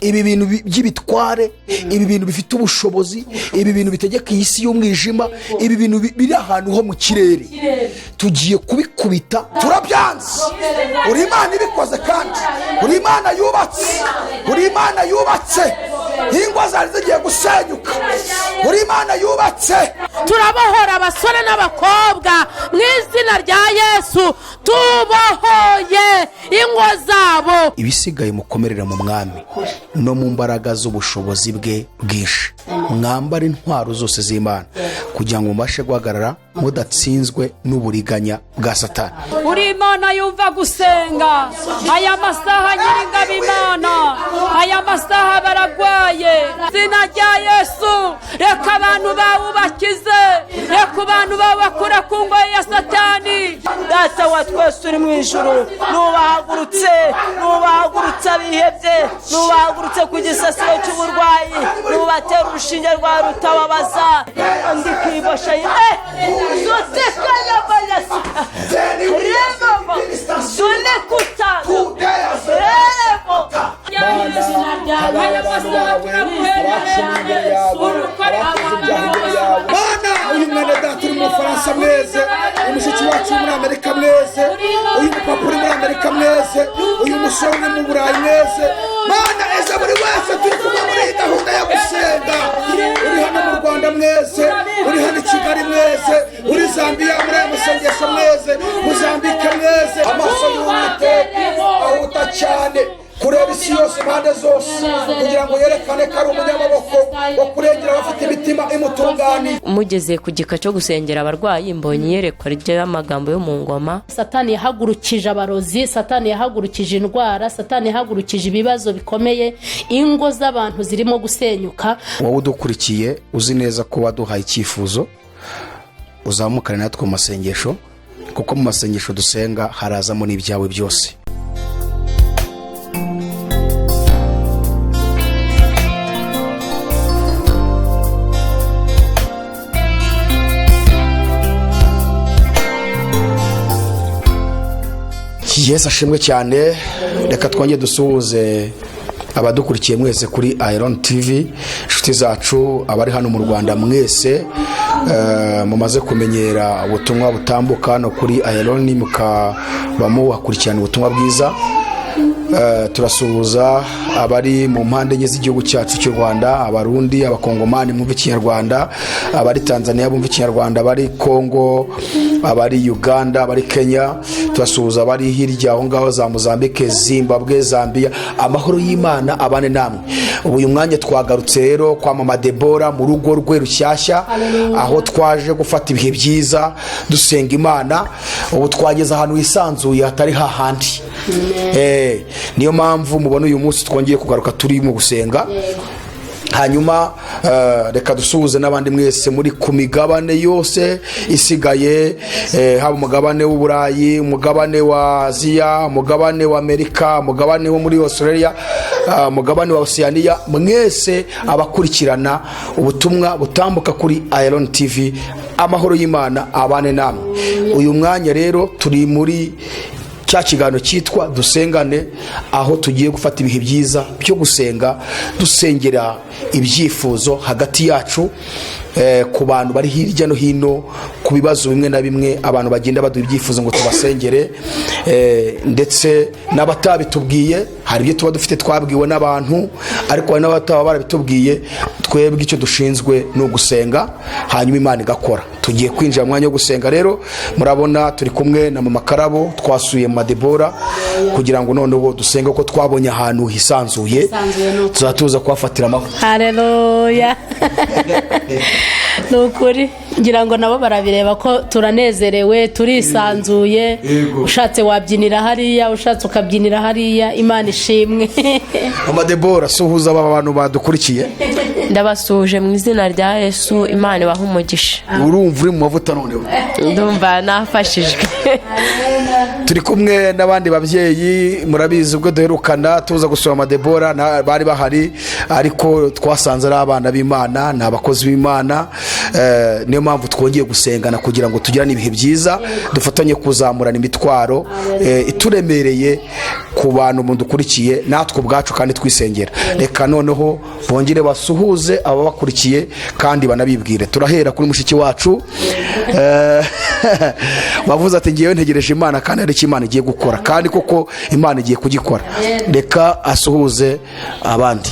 ibi bintu by'ibitware, ibi bintu bifite ubushobozi, ibi bintu bitegeka iyi si y'umwijima, ibi bintu biri ahantu ho mu kirere, tugiye kubikubita, turabyanze. uri Imana ibikoze, kandi uri Imana yubatse, uri Imana yubatse, ingo zari zigiye gusenyuka, uri Imana yubatse. turabohora abasore n'abakobwa mu izina rya Yesu, tubohoye ingo zabo. Ibisigaye mukomerera mu mwami no mu mbaraga z'ubushobozi bwe bwinshi, mwambara intwaro zose z'Imana kugira ngo mubashe guhagarara mudatsinzwe n'uburiganya bwa Satani. uri Imana yumva gusenga. aya masaha nyiringabo Imana, aya masaha baragwaye. izina rya Yesu, reka abantu bawe ubakize, reka abantu bawe bakura ku ngoyi ya Satani. Data wa twese uri mu ijuru, nubahagurutse abihebye, nubahagurutse ku gisasiro cy'uburwayi, nubatera urushinge rwa rutababaza. ndi kwibosha zotekanya bayasi remo zone kutana remo. Mana, uyu mwene data uri mu Bufaransa mweze, umushiki wacu muri Amerika mweze, uyu mupapa uri muri Amerika mweze, uyu musore uri mu Burayi mweze. Mana, eza buri wese turi kumwe muri iyi gahunda yo gusenga. uri hano mu Rwanda mweze, uri hano i Kigali mweze, uri Zambia muri aya masengesho mweze, Mozambique mweze. amaso y'Uwiteka ahuta cyane kureba isi yose impande zose, kugira ngo yerekane ko ari umunyamaboko wo kurengera abafite imitima imutunganiye. Mugeze ku gika cyo gusengera abarwayi, mbonye iyerekwa ry'amagambo yo mu ngoma. Satani yahagurukije abarozi, Satani yahagurukije indwara, Satani yahagurukije ibibazo bikomeye, ingo z'abantu zirimo gusenyuka. Wowe udukurikiye uzi neza ko waduhaye icyifuzo, uzamukane natwe mu masengesho, kuko mu masengesho dusenga harazamo n'ibyawe byose. Yesu ashimwe cyane. Reka twongere dusuhuze abadukurikiye mwese kuri Iron TV, inshuti zacu abari hano mu Rwanda mwese, mumaze kumenyera ubutumwa butambuka hano kuri Iron, mukaba muhakurikirana ubutumwa bwiza. Turasuhuza abari mu mpande enye z'igihugu cyacu cy'u Rwanda, abarundi, abakongomani mwumva ikinyarwanda, abari Tanzania bumva ikinyarwanda, abari Kongo, abari Uganda, abari Kenya. Turasuhuza abari hirya aho ngaho za Mozambique, Zimbabwe, Zambia. Amahoro y'Imana abane namwe. Uyu mwanya twagarutse rero kwa Mama Deborah mu rugo rwe rushyashya, aho twaje gufata ibihe byiza dusenga Imana. Ubu twageze ahantu hisanzuye hatari hahandi. Niyo mpamvu mubona uyu munsi twongeye kugaruka turi mu gusenga. Hanyuma reka dusuhuze n'abandi mwese muri ku migabane yose isigaye, haba umugabane w'Uburayi, umugabane wa Aziya, umugabane wa Amerika, umugabane wo muri Australia, umugabane wa Oceania. Mwese abakurikirana ubutumwa butambuka kuri Iron TV, amahoro y'Imana abane namwe. Uyu mwanya rero turi muri cya kiganiro cyitwa dusengane, aho tugiye gufata ibihe byiza byo gusenga, dusengera ibyifuzo hagati yacu, ku bantu bari hirya no hino, ku bibazo bimwe na bimwe abantu bagenda baduha ibyifuzo ngo tubasengere, ndetse n'abatabitubwiye. Hari ibyo tuba dufite twabwiwe n'abantu, ariko hari n'abataba barabitubwiye. Twebwe icyo dushinzwe ni ugusenga, hanyuma Imana igakora. Tugiye kwinjira mu mwanya wo gusenga rero. Murabona turi kumwe na Mama Karabo, twasuye Mama Deborah kugira ngo noneho dusenge, ko twabonye ahantu hisanzuye tuzatuza kuhafatira amahoro. Haleluya. Nukuri ngira ngo nabo barabireba ko turanezerewe, turisanzuye. Ushatse wabyinira hariya, ushatse ukabyinira hariya. Imana ishimwe. Mama Deborah, suhuza aba bantu badukurikiye. ndabasuhuje mu izina rya Yesu, Imana ibahe umugisha. urumva uri mu mavuta noneho. Ndumva nafashijwe. turi kumwe n'abandi babyeyi, murabizi ubwo duherukana tuza gusura amadebora bari bahari, ariko twasanze ari abana b'Imana, ni abakozi b'Imana. Niyo mpamvu twongeye gusengana kugira ngo tugirane ibihe byiza, dufatanye kuzamurana imitwaro ituremereye ku bantu mudukurikiye, natwe ubwacu kandi twisengera. Reka noneho bongere basuhuze ababakurikiye kandi banabibwire. Turahera kuri mushiki wacu bavuze ati ngewe ntegereje Imana kandi hari icyo Imana igiye gukora, kandi koko Imana igiye kugikora. Reka asuhuze abandi.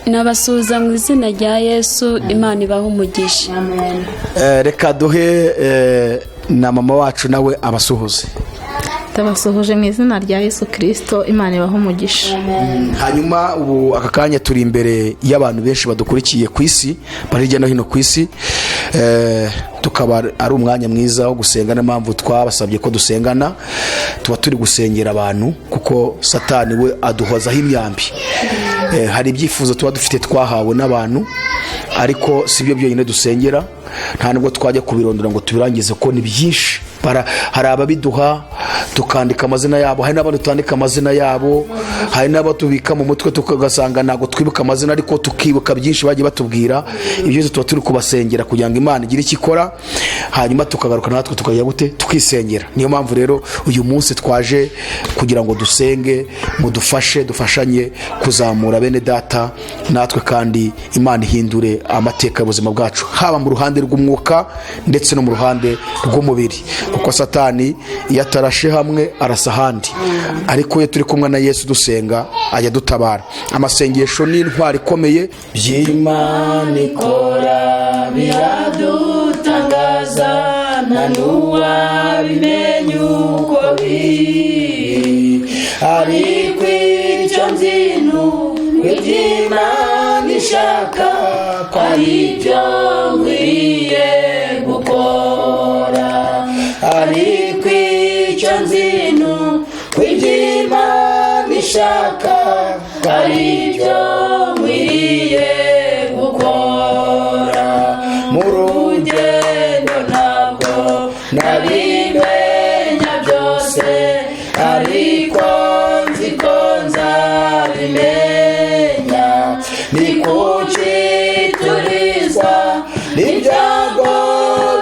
nabasuhuza mu izina rya Yesu, Imana ibahe umugisha. Reka duhe na mama wacu nawe abasuhuze. Ndabasuhuje mu izina rya Yesu Kristo, Imana ibahe umugisha. Hanyuma ubu aka kanya turi imbere y'abantu benshi badukurikiye ku isi, bari hirya no hino ku isi. Tukaba ari umwanya mwiza wo gusenga, niyo mpamvu twabasabye ko dusengana. Tuba turi gusengera abantu kuko Satani we aduhozaho imyambi. Hari ibyifuzo tuba dufite twahawe n'abantu, ariko si byo byonyine dusengera. Nta nubwo twajya kubirondora ngo tubirangize ko ni byinshi. Hari ababiduha tukandika amazina yabo, hari n'abandi tutandika amazina yabo, hari n'abo tubika mu mutwe tugasanga ntabwo twibuka amazina, ariko tukibuka byinshi bagiye batubwira. Ibyo tuba turi kubasengera kugira ngo Imana igire icyo ikora, hanyuma tukagaruka natwe tukajya gute tukisengera. Niyo mpamvu rero uyu munsi twaje kugira ngo dusenge, mudufashe, dufashanye kuzamura bene data, natwe kandi Imana ihindure amateka y'ubuzima bwacu, haba mu ruhande rw'umwuka ndetse no mu ruhande rw'umubiri, kuko Satani iyo atarashe hamwe arasa ahandi, ariko iyo turi kumwe na Yesu dusenga ajya dutabara. Amasengesho ni intwari ikomeye. by'Imana ikora biradutangaza, nta n'uwabimenya uko biri, ariko icyo nzi ni iby'Imana ishaka ko ari byo nkwiye gukora, ariko icyo nzi ni iby'Imana ishaka ko ari byo nkwiye gukora. Mu rugendo ntabwo nabimenya byose, ariko nzi ko nzabimenya. Ni kuki turizwa n'ibyago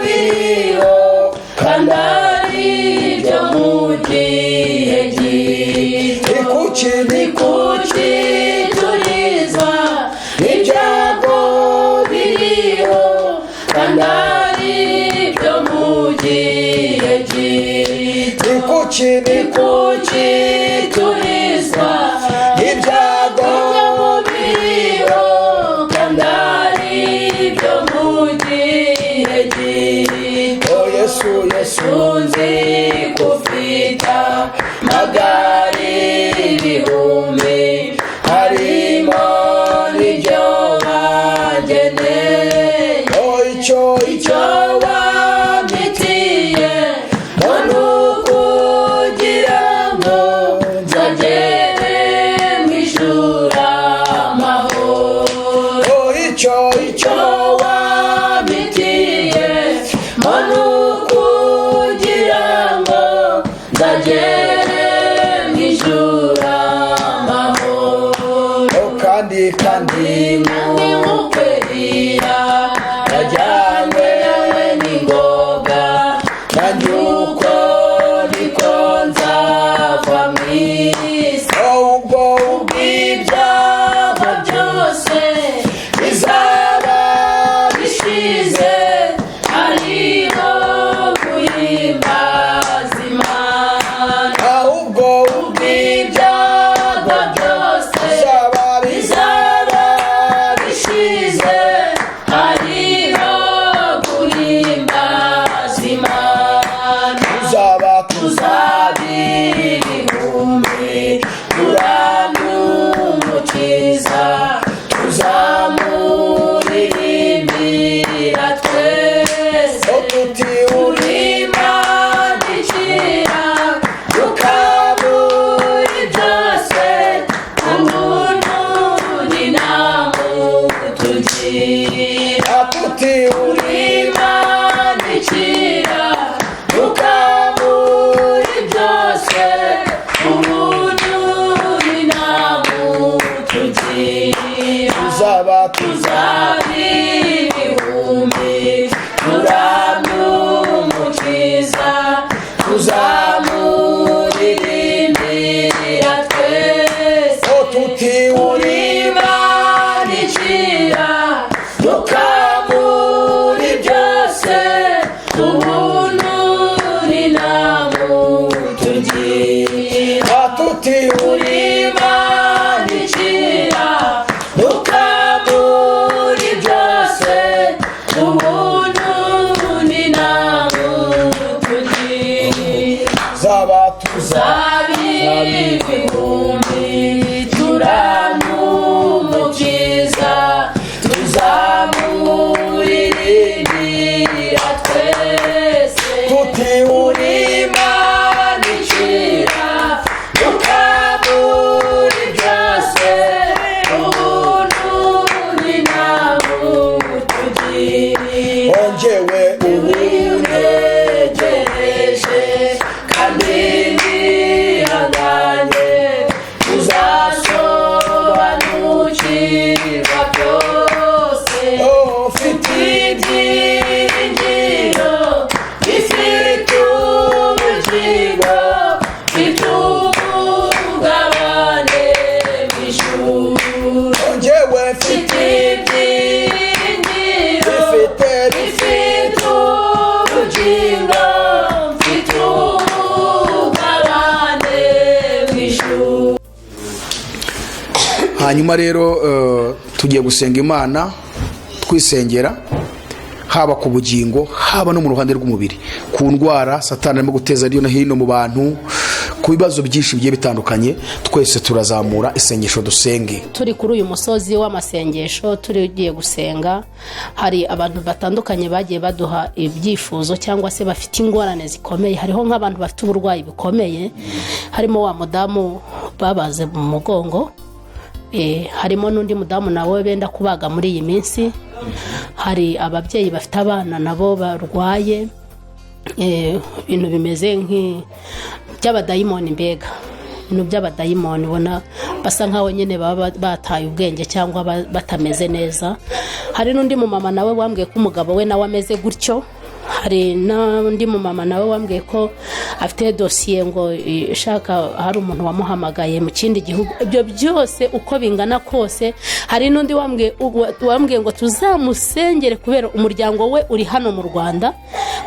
biriho, kandi ari byo mu gihe gito. Ni kuki turizwa n'ibyago biriho, kandi ari byo mu gihe gito. Ni kuki turizwa n'ibyago biriho, kandi ari byo mu gihe gito. Yesu nzi kufita magari ibihumbi, harimo n'ibyo wageneye. Icyo wamitiye ni ukugira ngo nzagere mu ijuru amahoro. Icyo wamitiye ni ukugira ngo nzagere mu ijuru amahoro. Kandi nk'uko Eliya yajyanywe n'ingoga, nanjye uko niko nzava mu isi. Ubwo ibyago byose bizaba bishize, hariho guhimbaza Imana. Ubwo ibyago byose bizaba bishize, hariho guhimbaza Imana. Tuzaba ibihumbi turamumukiza, tuzamuririmbira twese. Uri Imana ikira, tukabura byose, umuntu ni nawe tuzaba ibihumbi turamumukiza tuzamuririmbira twese tuti urimanikira mukamuri byose ubuntu ni namutugira tuti urimanikira mukamuri byose ubuntu ni namutugira ibihumbi turamumukiza tuzamuririmbira twese tuti urimanikira mukamuri byose ubuntu ni namutugira ongewe ubunegereje kandi nihanganye tuzasobanukirwa byose ufite ibyiringiro bifite ubugingo bifite umugabane w'ijuru ongewe mfite ibyiringiro bifite ubugingo bifite umugabane w'ijuru. Hanyuma rero tugiye gusenga Imana twisengera haba ku bugingo haba no mu ruhande rw'umubiri ku ndwara Satani arimo guteza hirya no hino mu bantu ku bibazo byinshi bigiye bitandukanye. Twese turazamura isengesho dusenge. Turi kuri uyu musozi w'amasengesho tugiye gusenga, hari abantu batandukanye bagiye baduha ibyifuzo cyangwa se bafite ingorane zikomeye. Hariho nk'abantu bafite uburwayi bukomeye, harimo wa mudamu babaze mu mugongo, harimo n'undi mudamu nawe benda kubaga muri iyi minsi, hari ababyeyi bafite abana nabo barwaye ibintu bimeze nk'iby'abadayimoni, mbega ibintu by'abadayimoni ubona basa nkaho nyine baba bataye ubwenge cyangwa batameze neza. Hari n'undi mumama nawe wambwiye ko umugabo we nawe ameze gutyo. Hari n'undi mumama nawe wambwiye ko afite dosiye ngo ishaka, hari umuntu wamuhamagaye mu kindi gihugu. Ibyo byose uko bingana kose, hari n'undi wambwiye ngo tuzamusengere kubera umuryango we uri hano mu Rwanda,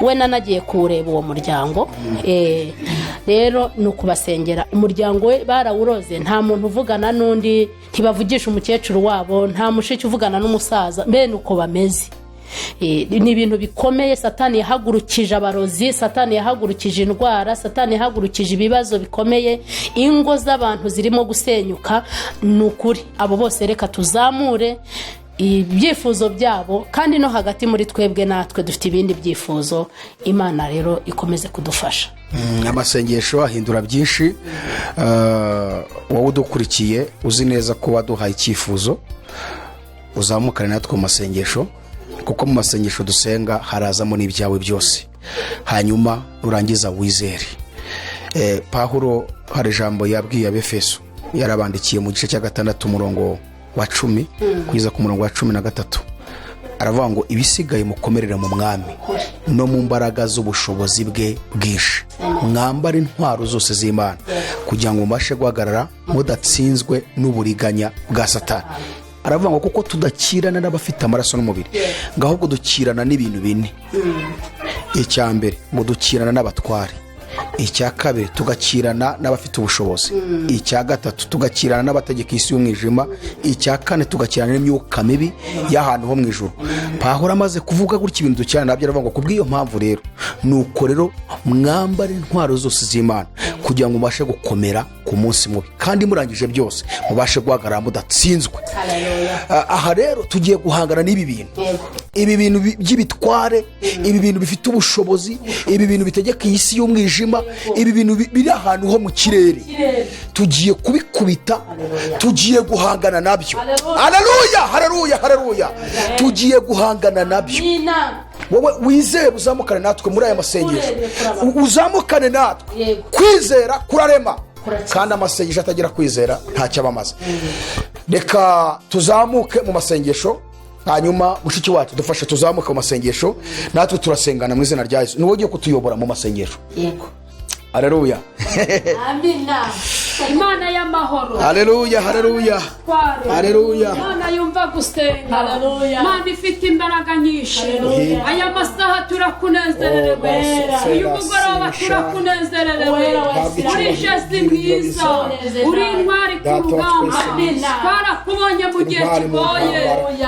we nanagiye kureba uwo muryango. Rero ni ukubasengera umuryango we, barawuroze, nta muntu uvugana n'undi, ntibavugisha umukecuru wabo, nta mushiki uvugana n'umusaza, mbe nuko bameze. Ni ibintu bikomeye. Satani yahagurukije abarozi, Satani yahagurukije indwara, Satani yahagurukije ibibazo bikomeye, ingo z'abantu zirimo gusenyuka. Ni ukuri abo bose reka tuzamure ibyifuzo byabo, kandi no hagati muri twebwe natwe dufite ibindi byifuzo. Imana rero ikomeze kudufasha. Amasengesho ahindura byinshi. Wowe udukurikiye uzi neza ko waduhaye icyifuzo, uzamukane natwe mu masengesho, kuko mu masengesho dusenga harazamo n'ibyawe byose. Hanyuma urangiza wizere. Pawulo hari ijambo yabwiye Abefeso, yarabandikiye mu gice cya 6 umurongo wa 10 kugeza ku murongo wa 13. Aravuga ngo ibisigaye mukomerera mu mwami no mu mbaraga z'ubushobozi bwe bwinshi, mwambara intwaro zose z'Imana kugira ngo mubashe guhagarara mudatsinzwe n'uburiganya bwa Satani. Aravuga ngo kuko tudakirana n'abafite amaraso n'umubiri, ngahubwo dukirana n'ibintu bine. Icya mbere ngo dukirana n'abatware, icya kabiri tugakirana n'abafite ubushobozi, icya gatatu tugakirana n'abategeka isi y'umwijima, icya kane tugakirana n'imyuka mibi y'ahantu ho mu ijuru. Pawulo amaze kuvuga gutya ibintu dukirana nabyo, aravuga ngo kubw'iyo mpamvu rero nuko rero mwambare intwaro zose z'Imana kugira ngo mubashe gukomera ku munsi mubi, kandi murangije byose mubashe guhagarara mudatsinzwe. Aha rero tugiye guhangana n'ibi bintu, ibi bintu by'ibitware, ibi bintu bifite ubushobozi, ibi bintu bitegeka iyi si y'umwijima, ibi bintu biri ahantu ho mu kirere. Tugiye kubikubita, tugiye guhangana nabyo. Haleluya, haleluya, haleluya. Tugiye guhangana nabyo. Wowe wizeye uzamukane natwe muri aya masengesho, uzamukane natwe. Kwizera kurarema, kandi amasengesho atagira kwizera ntacyo abamaze. reka tuzamuke mu masengesho, hanyuma mushiki wacu dufashe tuzamuke mu masengesho, natwe turasengana mu izina rya Yesu. Ni wowe ugiye kutuyobora mu masengesho. Yego. Haleluya. Amina. Imana y'amahoro. Haleluya, haleluya. Haleluya. Imana yumva gusenga. Haleluya. Imana ifite imbaraga nyinshi. Aya masaha turakunezerewe. Uyu mugoroba turakunezerewe. Uri Jesi mwiza. Uri intwari ku rugamba. Twarakubonye mu gihe kigoye.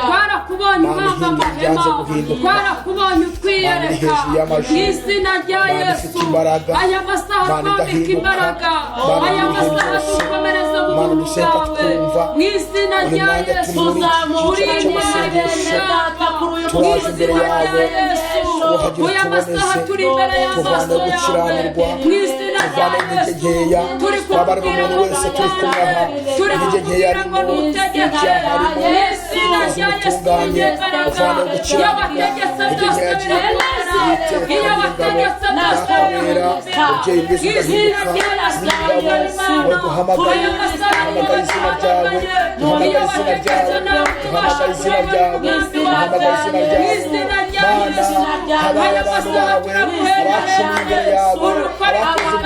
Twarakubonye umwamba amahema. Twarakubonye utwiyereka. Mu izina rya Yesu. Aya masaha twambika imbaraga. Aya masaha dukomereza mu buntu bwawe. Mu izina rya Yesu. Uri intwari mu izina rya Yesu. Aya masaha turi imbere y'amaso yawe. Mu izina rya Yesu. Turi kubwira ngo dutabare. Turi kubwira ngo dutegeke. Mu izina rya Yesu n'imbaraga. Iyo bategetse byose birakomera. Iyo bategetse byose birakomera. Mu izina rya Yesu. Aya masaha y'Imana yawe. Iyo bategetse nawe tubasha kubona umugambi wawe. Mu izina rya Yesu. Aya masaha turakwemera. Urukore abana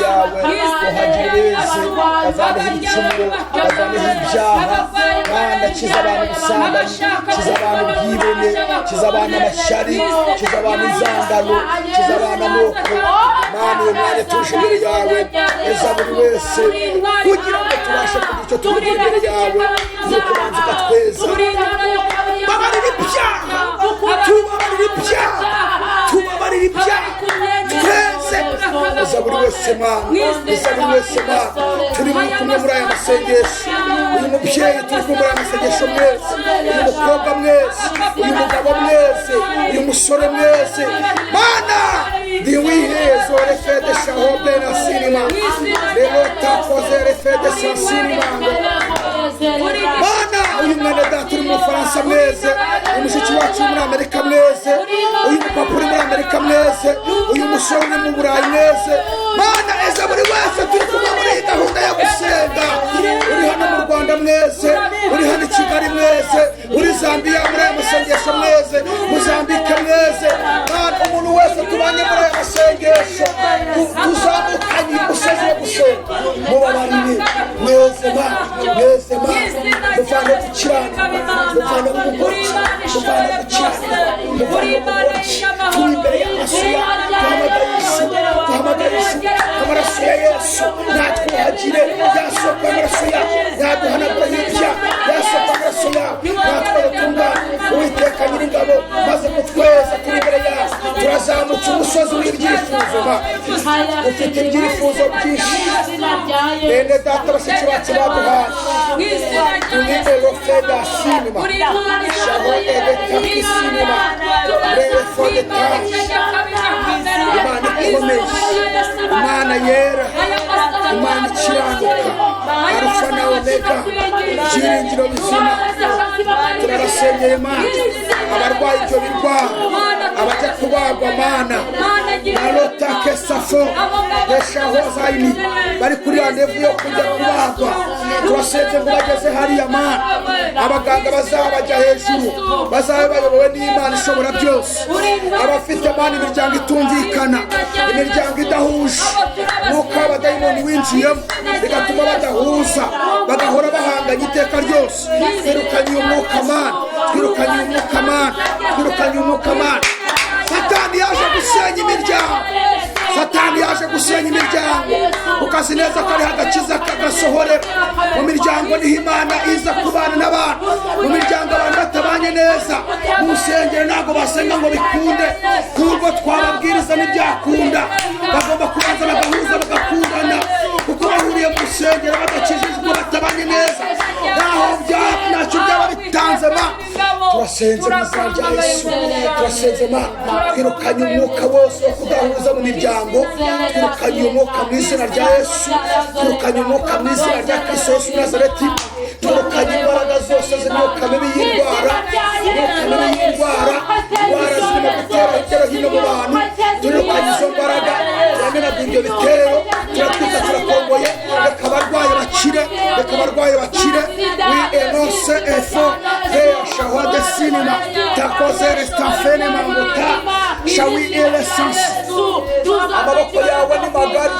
bawe. Mu izina rya Yesu. Abaryaye bakabakiza. Mana kiza abantu gusambana, kiza abantu bwibone, kiza abantu amashyari, kiza abantu inzangano, kiza abantu amoko. Mana uyu mwanya tuje imbere yawe, eza buri wese kugira ngo tubashe kugira icyo turi imbere yawe, no kubanza ukatweza. Babarira ibyaha, tubabarira ibyaha, tubabarira ibyaha, tweze. Eza buri wese Mana, eza buri wese Mana, turi kumwe muri aya masengesho. Uyu mubyeyi turi kumwe muri aya masengesho mwese, uyu mukobwa mwese, uyu mugabo mwese, uyu musore mwese. Mana ndi wihezo refede shahobe na sinima rero takoze refede sa sinima. Mana uyu mwana data uri mu Bufaransa mwese, uyu mushiki wacu muri Amerika mwese, uyu mupapa uri muri Amerika mwese, uyu musore uri mu Burayi mwese. Mana eza buri wese turi kumwe muri gahunda yo gusenga. Uri hano mu Rwanda mwese, uri hano i Kigali mwese, uri Zambia muri aya masengesho mwese, Mozambique mwese. Mana umuntu wese tubanye muri aya masengesho, tuzamukanye umusozi wo gusenga. Mubabarire mwese Mana, mwese Mana, muvane gukiranuka, muvane ubugoryi, muvane gukiranuka, muvane ubugoryi. Turi imbere y'amaso yawe, duhamagare Yesu, amaraso ya Yesu natwuhagire. Yasohoka amaraso yawe, yaduhanagura ibyaha. Yasohoka amaraso yawe, natwe dutungane. Uwiteka Nyiringabo maze kutweza turi imbere yawe. Turazamutse umusozi w'ibyifuzo Mana, ufite ibyifuzo byinshi. Bene data bashiki bacu baduhaye, tunite rofeda sinima shaho edetaki sinima refode tashi. Imana ikomeye, Imana yera, Imana ikiranuka, Alfa na Omega, byiringiro bizima. Turarasengeye Mana abarwayi ibyo birwara, abajya kubagwa Mana narotake safo beshaho zayini bari kuri randevu yo kujya kubagwa. Turasenze ngo bageze hariya Mana, abaganga bazabajya hejuru, bazabe bayobowe n'Imana ishobora byose. Abafite Mana imiryango itumvikana, imiryango idahuje, nuko abadayimoni winjiyemo bigatuma badahuza, bagahora bahanganye iteka ryose. Twirukanye uyu mwuka Mana, twirukanye uyu mwuka Mana, twirukanye uyu mwuka Mana. Satani yaje gusenya imiryango, Satani yaje gusenya imiryango. Ukazi neza ko ari agakiza kagasohorera mu miryango. Niho Imana iza kubana n'abantu. Mu miryango abantu batabanye neza, mu nsengero ntabwo basenga ngo bikunde, kuko twababwiriza ntibyakunda. Bagomba kubanza bagahuza bagakundana, kuko bahuriye mu nsengero badakijijwe batabanye neza, ntacyo byaba bitanze Mana. Turasenze mu izina rya Yesu, turasenze Mana, twirukanye umwuka wose wo kudahuza mu miryango, twirukanye umwuka mu izina rya Yesu, twirukanye umwuka mu izina rya Kristo Yesu Nazareti, twirukanye imbaraga zose z'imyuka mibi y'indwara, imyuka mibi y'indwara, indwara zirimo gutera hirya no hino mu bantu. Twirukanye izo mbaraga, turamenaguye ibyo bitero, turatwika turakongoye. Reka abarwayi bakire, reka abarwayi bakire. Shawina, Takozere Stafene Mamuta, Shawi Elesansi. Amaboko yawe ni magari,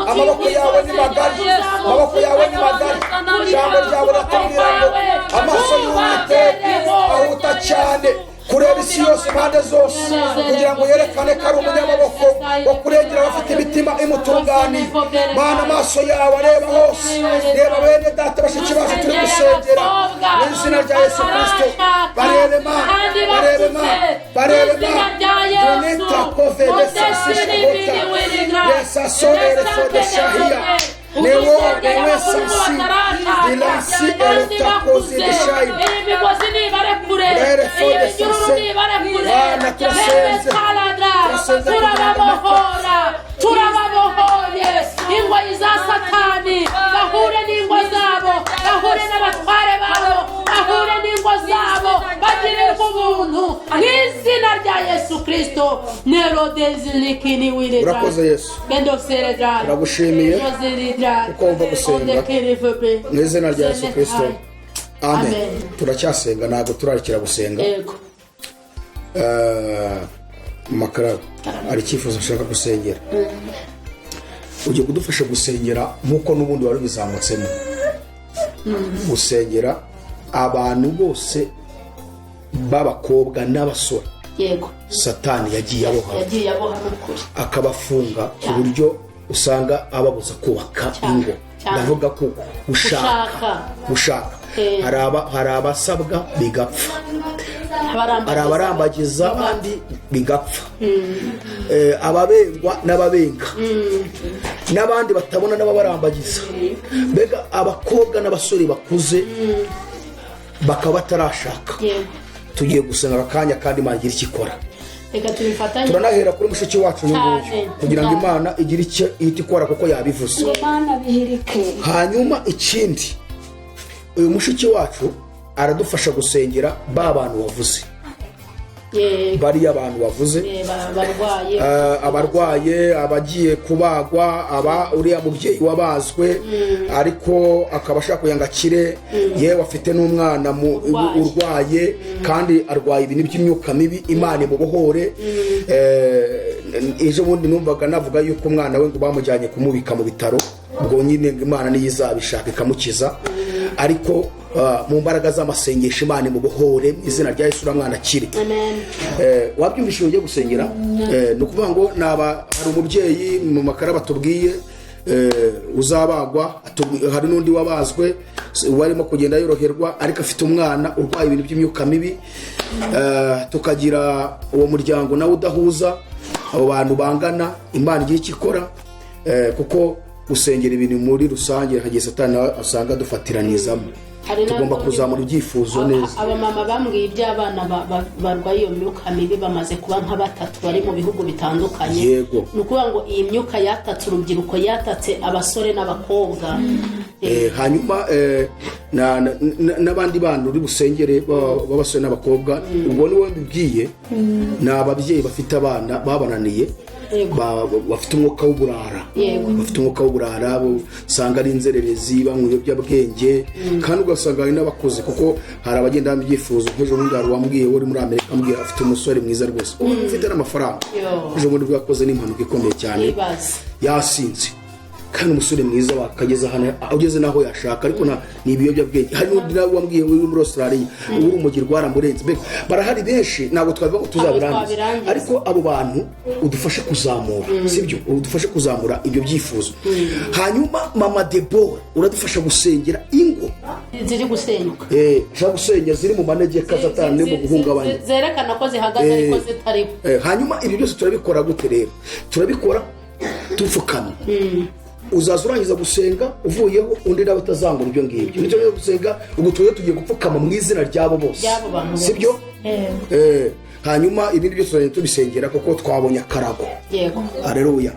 amaboko yawe ni magari, amaboko yawe ni magari. Ijambo ryawe ratubwira ngo amaso y'Uwiteka ahuta cyane kureba isi yose impande zose kugira ngo yerekane ko ari umunyamaboko wo kurengera abafite imitima imutunganiye. Mana, amaso yawe areba hose, reba bene data bashiki bacu turi gusengera mu izina rya Yesu Kristo. Barebe Mana, barebe Mana, barebe Mana. Doneta kovele sasishota yesasonere fodeshahia newo newesasi ilansi eletakozi bishai rere fodesase. Bana tusenze turababohoye ingoyi za satani, bahure n'ingo zabo, bahure n'abatware babo, bahure n'ingo zabo, bagirirwe ubuntu mu izina rya Yesu Kristo. Nerodezlikini wile. Urakoze Yesu, turagushimiye kuko wumva gusenga mu izina rya Yesu Kristo. Amen. Turacyasenga, ntabwo turarikira gusenga. Yego. Makara ari icyifuzo ushaka gusengera, ugiye kudufasha gusengera nk'uko n'ubundi wari bizamutsemo, gusengera abantu bose b'abakobwa n'abasore. Yego. Satani yagiye aboha n'ukuri, akabafunga ku buryo usanga ababuza kubaka ingo. Ndavuga ko gushaka hari abasabwa bigapfa, hari abarambagiza abandi bigapfa, ababengwa n'ababenga, n'abandi batabona n'ababarambagiza. Mbega abakobwa n'abasore bakuze bakaba batarashaka. Tugiye gusenga akanya kandi Imana igira icyo ikora. Turanahera kuri mushiki wacu n'inguyu kugira ngo Imana igire icyo ihita ikora kuko yabivuze. Hanyuma ikindi, uyu mushiki wacu aradufasha gusengera ba bantu wavuze, bariya abantu bavuze, abarwaye, abagiye kubagwa, uriya mubyeyi wabazwe ariko akaba ashaka kugira ngo akire, yewe afite n'umwana urwaye kandi arwaye ibintu by'imyuka mibi. Imana imubohore. Ejo bundi numvaga navuga yuko umwana we ngo bamujyanye kumubika mu bitaro, ubwo nyine Imana niyo izabishaka ikamukiza, ariko mu mbaraga z'amasengesho Imana imubohore mu izina rya Yesu, uramwana akire. Wabyumvise ugiye gusengera? Ni ukuvuga ngo hari umubyeyi mu makara batubwiye uzabagwa, hari n'undi wabazwe warimo kugenda yoroherwa ariko afite umwana urwaye ibintu by'imyuka mibi. Tukagira uwo muryango nawe udahuza, abo bantu bangana. Imana igiye icyo ikora, kuko gusengera ibintu muri rusange hagiye Satani asanga dufatiranizamo. Tugomba kuzamura ibyifuzo neza. Abamama bambwiye iby'abana barwaye iyo myuka mibi bamaze kuba nka 3 bari mu bihugu bitandukanye. Yego. Ni ukuvuga ngo iyi myuka yatatse urubyiruko, yatatse abasore n'abakobwa. Hanyuma n'abandi bantu uri busengere b'abasore n'abakobwa, ubwo niwe mbibwiye, ni ababyeyi bafite abana babananiye, bafite umwuka w'uburara, usanga ari inzererezi, banywa ibiyobyabwenge, kandi ugasanga hari n'abakozi, kuko hari abagenda bamubyifuza. Nk'ejo bundi hari uwambwiye uri muri Amerika, ambwira afite umusore mwiza rwose, ufite n'amafaranga. Ejo bundi bwakoze n'impanuka ikomeye cyane, yasinze, kandi umusore mwiza wakageza hano ugeze naho yashaka, ariko ni ibiyobyabwenge. Hari n'undi nawe wambwiye uri muri Australia, uri umugirwa waramurenze. Barahari benshi, ntabwo twavuga ngo tuzabirangiza, ariko abo bantu udufashe kuzamura, sibyo? Udufashe kuzamura ibyo byifuzo. Hanyuma Mama Debora uradufasha gusengera ingo ziri gusenyuka, ushaka gusenya ziri mu manegeka Satani mu guhungabanya, zerekana ko zihagaze ariko zitariho. Hanyuma ibi byose turabikora gute rero? Turabikora tupfukamye. Uzaza urangiza gusenga uvuyeho undi nawe utazangura ibyo ngibyo. Nicyo rero gusenga, ubwo tugiye gupfukama mu izina ryabo bose, sibyo? Hanyuma ibindi byose tubisengera kuko twabonye akarago. Yego. Haleluya.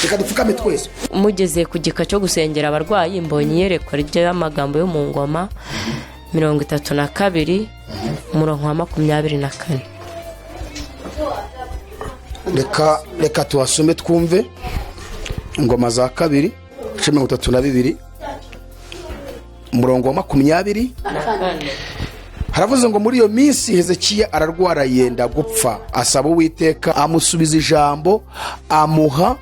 Reka dupfukame twese. Mugeze ku gika cyo gusengera abarwayi, mbonye iyerekwa ry'amagambo yo mu ngoma 32 umurongo wa 24. Reka tuhasome twumve. Ingoma za 2 32 umurongo wa 20. haravuze ngo muri iyo minsi Hezekiya ararwara yenda gupfa, asaba Uwiteka amusubiza ijambo, amuha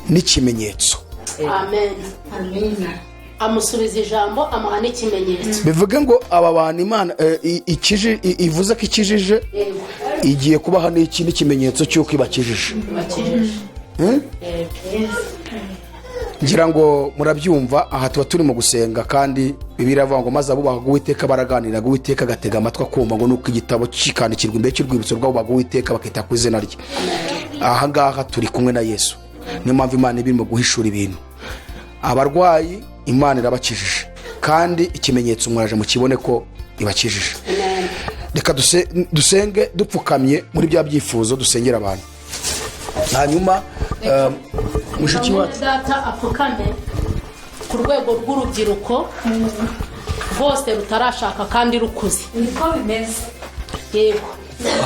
n'ikimenyetso. amen. Amusubiza ijambo, amuha n'ikimenyetso. bivuge ngo aba bantu Imana ivuze ko ikijije, igiye kubaha n'iki n'ikimenyetso cy'uko ibakijije. ngira ngo murabyumva. Aha tuba turimo gusenga kandi Bibiliya iravuga ngo maze abubahaga Uwiteka baraganiraga, Uwiteka agatega amatwi akumva ngo nuko igitabo kikandikirwa imbere cy'urwibutso rw'abubahaga Uwiteka bakita ku izina rye. Aha ngaha turi kumwe na Yesu, niyo mpamvu Imana irimo guhishura ibintu. Abarwayi Imana irabakijije kandi ikimenyetso mwaje mukibone ko ibakijije. Reka dusenge dupfukamye muri bya byifuzo, dusengera abantu. Hanyuma mushiki wacu data apfukame ku rwego rw'urubyiruko rwose rutarashaka kandi rukuze, niko bimeze. Yego.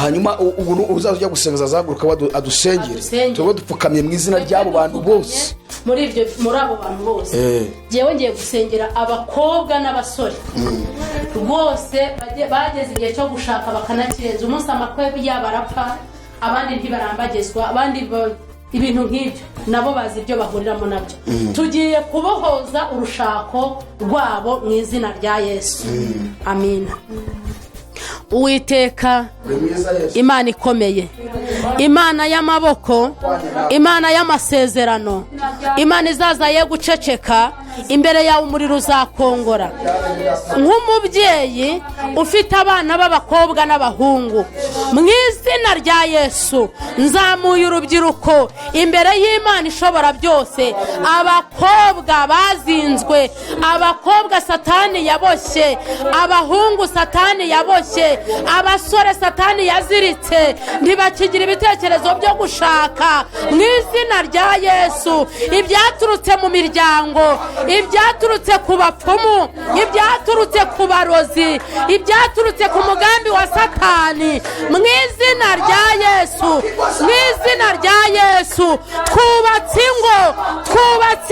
Hanyuma ubu uzaza ujya gusenga azahaguruka adusengere, tuba dupfukamye mu izina ry'abo bantu bose. muri abo bantu bose ngewe ngiye gusengera abakobwa n'abasore rwose bageze igihe cyo gushaka bakanakirenza. Umunsi amakwe yabo arapfa, abandi ntibarambagezwa, abandi ibintu nk'ibyo nabo bazi ibyo bahuriramo nabyo. Tugiye kubohoza urushako rwabo mu izina rya Yesu. Amina. Uwiteka Imana ikomeye, Imana y'amaboko, Imana y'amasezerano, Imana izaza ye guceceka, imbere yawe umuriro uzakongora. Nk'umubyeyi ufite abana b'abakobwa n'abahungu, mu izina rya Yesu nzamuye urubyiruko imbere y'Imana ishobora byose. Abakobwa bazinzwe, abakobwa Satani yaboshye, abahungu Satani yaboshye, abasore Satani yaziritse, ntibakigira ibitekerezo byo gushaka. Mu izina rya Yesu ibyaturutse mu miryango, ibyaturutse ku bapfumu, ibyaturutse ku barozi, ibyaturutse ku mugambi wa Satani, mu izina rya Yesu, mu izina rya Yesu twubatse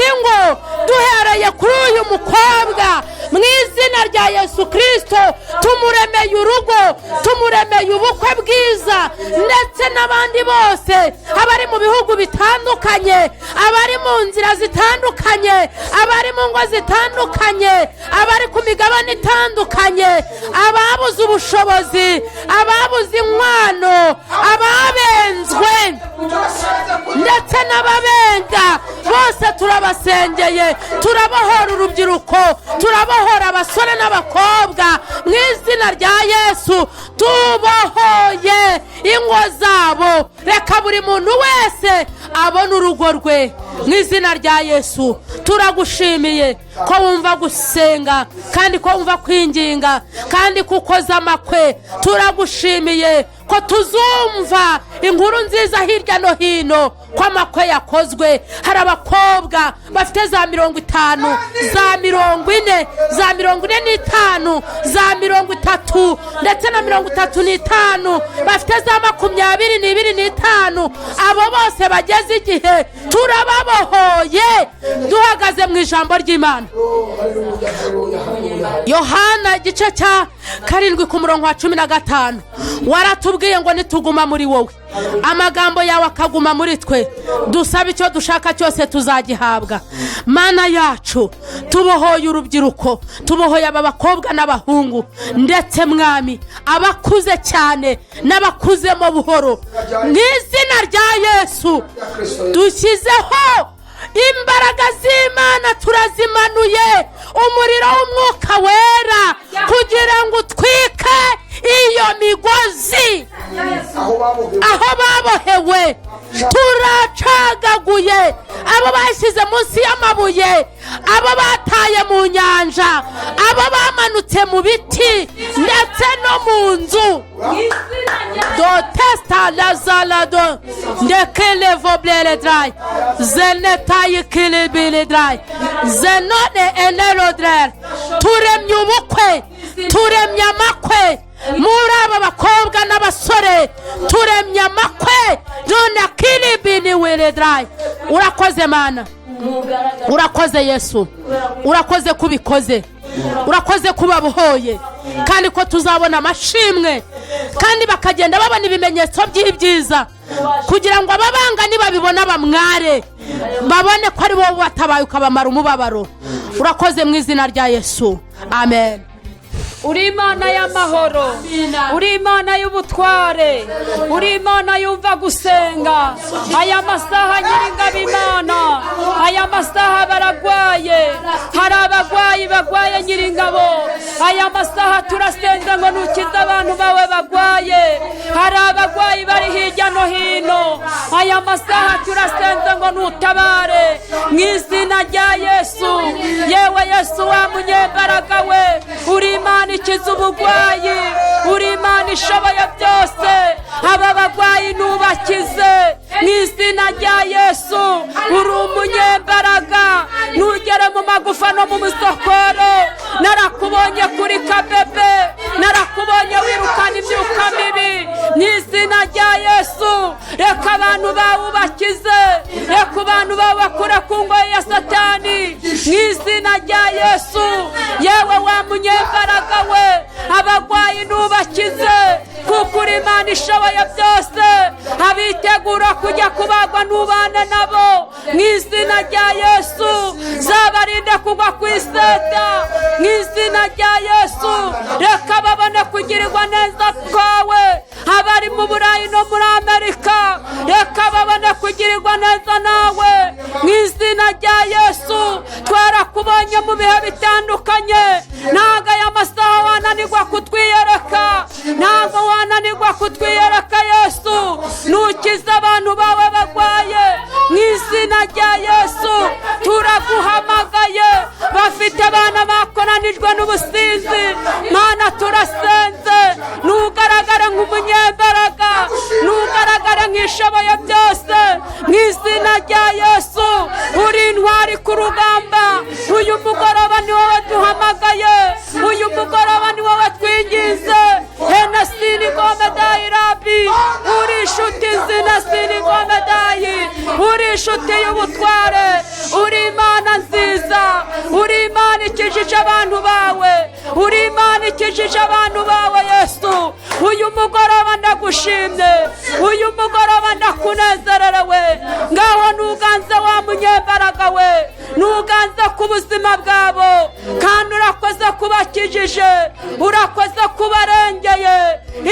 ingo duhereye kuri uyu mukobwa. Mu izina rya Yesu Kristo tumuremeye urugo, tumuremeye ubukwe bwiza, ndetse n'abandi bose abari mu bihugu bitandukanye, abari mu nzira zitandukanye, abari mu ngo zitandukanye, abari ku migabane itandukanye, ababuze ubushobozi, ababuze inkwano, ababenzwe ndetse n'ababenga, bose turabasengeye. Turabohora urubyiruko, turabohora abasore n'abakobwa mu izina rya Yesu. Tubohoye ingo zabo, reka buri muntu wese abone urugo rwe mu izina rya Yesu. Turagushimiye ko wumva gusenga kandi ko wumva kwinginga kandi ko ukoza amakwe. Turagushimiye ko tuzumva inkuru nziza hirya no hino ko amakwe yakozwe. Hari abakobwa bafite za 50, za 40, za 45, za 30 ndetse na 35, bafite za 25. Abo bose bageze igihe turababohoye duhagaze mu ijambo ry'Imana. Yohana igice cya 7 ku murongo wa 15 waratubwiye ngo nituguma muri wowe, amagambo yawe akaguma muri twe, dusaba icyo dushaka cyose tuzagihabwa. Mana yacu, tubohoye urubyiruko, tubohoye aba bakobwa n'abahungu, ndetse mwami abakuze cyane n'abakuzemo buhoro, mu izina rya Yesu dushyizeho imbaraga z'Imana, turazimanuye umuriro w'umwuka wera kugira ngo utwike iyo migozi aho babohewe. Turacagaguye abo bashyize munsi y'amabuye, abo bataye mu nyanja, abo bamanutse mu biti ndetse no mu nzu. Do testa lazalado ndekele voblere dry zenetayi kilibili dry zenone enerodrer. Turemye ubukwe, turemye amakwe muri aba bakobwa n'abasore, turemye amakwe none kilibini wile dry. Urakoze Mana, urakoze Yesu, urakoze kubikoze urakoze kubabohoye kandi ko tuzabona amashimwe kandi bakagenda babona ibimenyetso by'ibyiza kugira ngo ababanga nibabibona bamware babone ko ari wowe watabaye ukabamara umubabaro. Urakoze mu izina rya Yesu, amen. uri Imana y'amahoro, uri Imana y'ubutware, uri Imana yumva gusenga. Aya masaha nyiringabo Imana, aya masaha baragwaye, hari abagwayi bagwaye nyiringabo. Aya masaha turasenze ngo nukize abantu bawe bagwaye, hari abagwayi bari hirya no hino. Aya masaha turasenze ngo nutabare mu izina rya Yesu. Yewe Yesu wa munyembaraga we, uri Imana ikiza ubugwayi, uri Imana ishoboye byose. Aba bagwayi nubakize mu izina rya Yesu. Uri umunyembaraga, nugere mu magufa no mu musokoro. Narakubonye kuri Kabebe, narakubonye wirukana imyuka mibi mu izina rya Yesu. Reka abantu bawe ubakize, reka abantu bawe bakure ku ngoyi ya Satani mu izina rya Yesu. Yewe wa munyembaraga we, abagwayi nubakize kuko uri Imana ishoboye byose. Abitegura kujya kubagwa nubane nabo mu izina rya Yesu. Zabarinde kugwa ku iseta mu izina rya Yesu. Reka babone kugirirwa neza kwawe, abari mu Burayi no muri Amerika reka babone kugirirwa neza nawe mu izina rya Yesu. Twarakubonye mu bihe bitandukanye, ntago aya masaha wananirwa kutwiyereka, ntago wananirwa kutwiyereka Yesu. Nukiza abantu bawe bagwaye mu izina rya Yesu. Turaguhamagaye bafite abana bakoranijwe n'ubusinzi, Mana turasenze nugaragara nk'umunyembaraga, nugaragara nk'ishoboye byose mu izina rya Yesu. Uri intwari ku rugamba. Uyu mugoroba ni wowe duhamagaye, uyu mugoroba ni wowe twinginze. Henasini Gomedayi Rabi, uri inshuti Zinasini Gomedayi, uri inshuti y'ubutware, uri Imana nziza, uri Imana ikijije abantu bawe, uri Imana ikijije abantu bawe Yesu. Uyu mugoroba ndagushimye, uyu mugoroba ndakunezererewe. Ngaho nuganze wa munyembaraga we, nuganze ku buzima bwabo, kandi urakoze kubakijije, urakoze kubarengeye.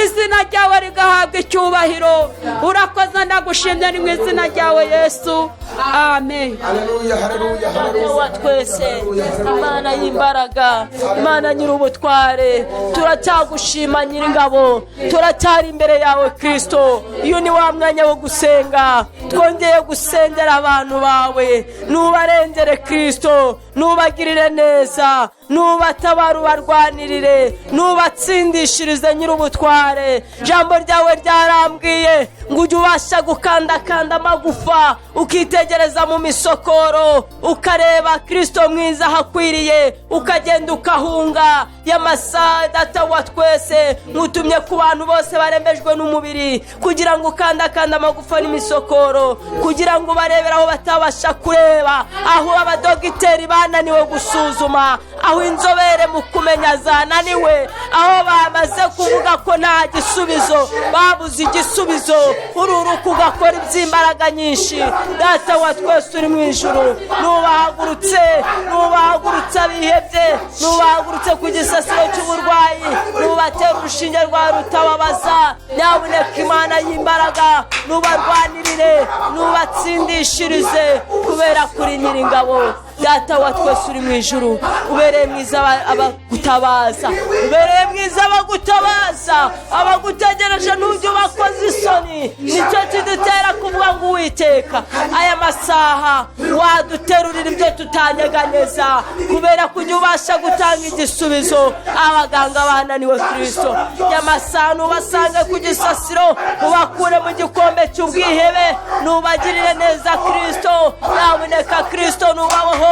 Izina ryawe rigahabwa icyubahiro. Urakoze ndagushimye ni mu izina ryawe Yesu, amen. Haleluya, haleluya, haleluya. Twese Imana y'imbaraga, Imana nyir'ubutware, turacyagushima nyiringabo, turacyari imbere yawe Kristo. Iyo ni wa mwanya wo gusenga, twongeye gusengera abantu bawe. Nubarengere Kristo, nubagirire neza, nubatabara ubarwanirire, nubatsindishirize nyir'ubutware. Jambo ryawe ryarambwiye ngo ujye ubasha gukandakanda amagufa, ukitegereza mu misokoro, ukareba Kristo mwiza hakwiriye, ukagenda ukahunga. Y'amasaha data wa twese mutumye ku bantu bose barembejwe n'umubiri, kugira ngo ukandakanda amagufa n'imisokoro, kugira ngo barebere aho batabasha kureba, aho abadogiteri bananiwe gusuzuma, aho inzobere mu kumenya zananiwe, aho bamaze kuvuga ko nta gisubizo, babuze igisubizo. Ururuka ugakora iby'imbaraga nyinshi. Data wa twese uri mu ijuru, nubahagurutse, nubahagurutse abihebye, nubahagurutse ku gisasiro cy'uburwayi, nubatera urushinge rwa rutababaza. Nyabuneka Imana y'imbaraga, nubarwanirire, nubatsindishirize, kubera kuri nyiringabo. Data wa twese uri mu ijuru, ubereye mwiza abagutabaza, ubereye mwiza abagutabaza, abagutegereje n'ujya ubakoze isoni. Nicyo kidutera kuvuga ngo Uwiteka, aya masaha waduterurira ibyo tutanyeganyeza, kubera kujya ubasha gutanga igisubizo. Abaganga bananiwe Kristo, y'amasaha nubasange ku gisasiro, ubakure mu gikombe cy'ubwihebe, nubagirire neza Kristo. Nyabuneka Kristo nubabohore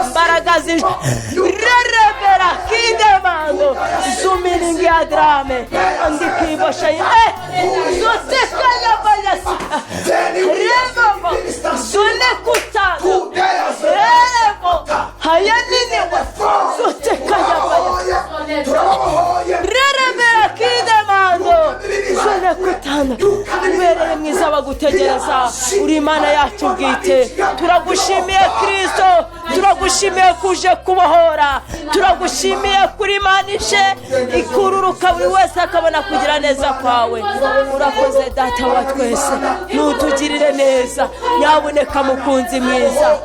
imbaraga zirebera kidemando zuminingi adrame andikibosha zotekanya bayasi rebo zonekuta rebo hayanine zotekanya turababohoye rerebera kidemando zone kutana ubereye mwiza bagutegereza uri Imana yacu bwite turagushimiye Kristo turagushimiye kuje kubohora turagushimiye kuri Imana ishe ikururuka buri wese akabona kugira neza kwawe urakoze data wa twese nutugirire neza nyabuneka mukunzi mwiza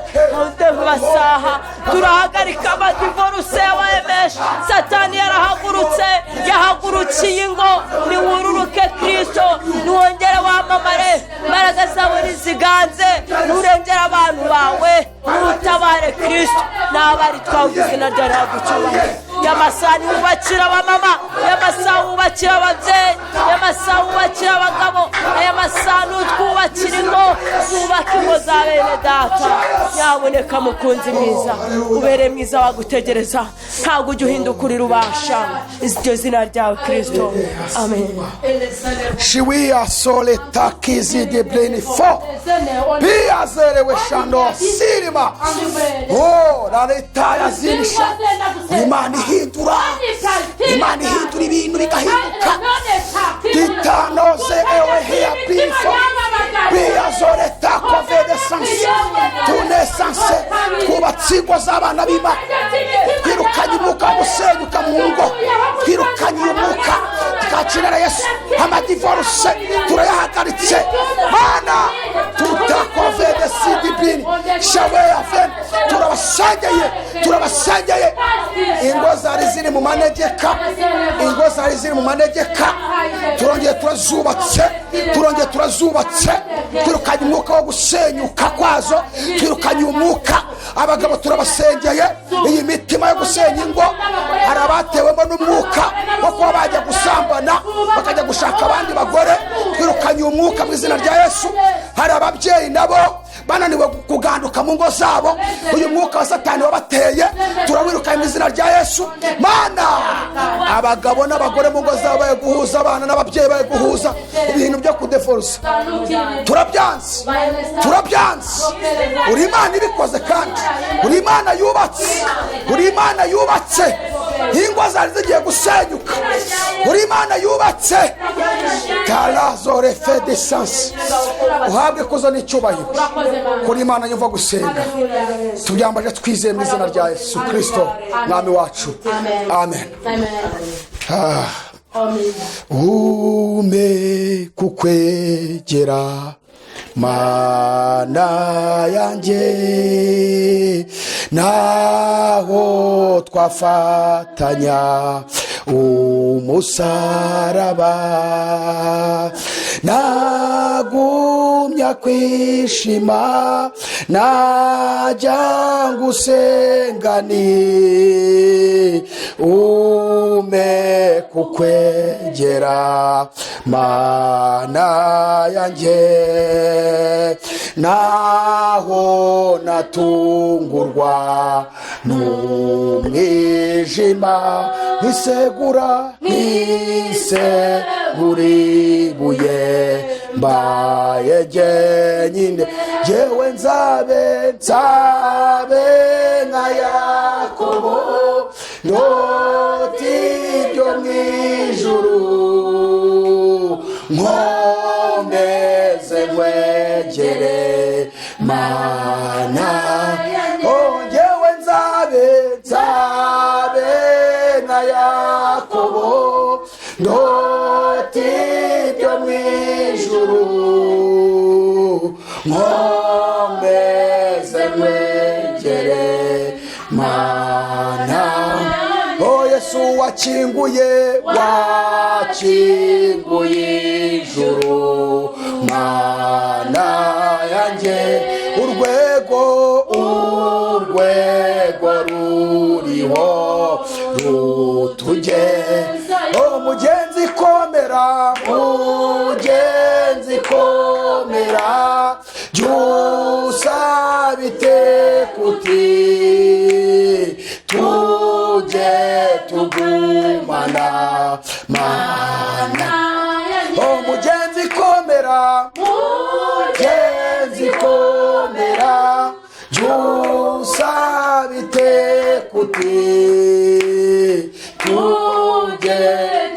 nde basaha turahagarika amadivoruse y'abayemeje satani yahagurukiye ingo niwururuke Kristo nuwongere wamamare imbaraga zawe niziganze nurengere abantu bawe nutabare Kristo n'abari twavuze izina ryawe ryagucyubahiro y'amasani wubakira abamama y'amasani wubakira ababyeyi y'amasani wubakira abagabo y'amasani twubakira ingo twubaka ingo za bene data nyabuneka mukunzi mwiza ubere mwiza wagutegereza ntabwo ujya uhindukura ubasha iryo zina ryawe Kristo amen. shiwiya sole takizi de bleni fo pia zerewe shando sirima la leta ya zinisha Imana ihindura ibintu bigahinduka titanoze ewe hiya pifo pia zole takove de sanse tunesanse twubatse ingo z'abana b'Imana twirukanye umwuka wo gusenyuka mu ngo twirukanye umwuka tukakirana Yesu amadivoruse turayahagaritse Mana tutakove de sidibini shawe afen turabasengeye ingo zari ziri mu manegeka turongeye turazubatse twirukanye umwuka wo gusenyuka kwazo twirukanye umwuka abagabo turabasengeye iyi mitima yo gusenya ingo hari abatewemo n'umwuka wo kuba bajya gusambana bakajya gushaka abandi bagore twirukanye umwuka mu izina rya Yesu hari ababyeyi nabo bananiwe kuganduka mu ngo zabo uyu mwuka wa satani wabateye turawirukanye mu izina rya Yesu Mana abagabo n'abagore mu ngo zabo baye guhuza abana n'ababyeyi baye guhuza ibintu byo kudeforce turabyanze uri Imana ibikoze kandi uri Imana yubatse ingo zari zigiye gusenyuka uri Imana yubatse karazore fede sanse uhabwe kuzo n'icyubahiro kuri Imana yumva gusenga tubyambaje twizeye mu izina rya Yesu Kristo mwami wacu amen. Ume kukwegera Mana yanjye naho twafatanya umusaraba nagumya kwishima najya ngusengani ume kukwegera Mana yanjye naho natungurwa n'umwijima ntisegura ibuye mbaye jyenyine jewe nzabe nka Yakobo ndoti byo mwijuru nkomeze nkwegere Mana jewe nzabe nka Yakobo ndoti byo mwijuru nkomeze nkwegere Mana. Yesu wakinguye ijuru Mana yanjye urwego ruriho rutugeza mugenzi komera byusabite kuti tujye tugumana Mana mugenzi komera byusabite kuti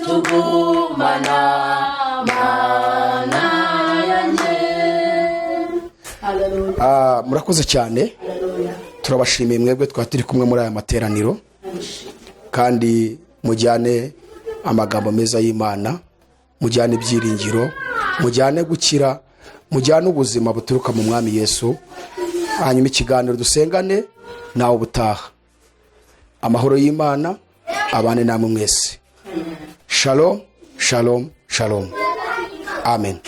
tugumana mana yanjye. Murakoze cyane, turabashimiye mwebwe twari turi kumwe muri aya materaniro, kandi mujyane amagambo meza y'Imana, mujyane ibyiringiro, mujyane gukira, mujyane ubuzima buturuka mu mwami Yesu. Hanyuma ikiganiro dusengane nawe ubutaha. Amahoro y'Imana abane namwe mwese. Shalom, shalom, shalom. Amen.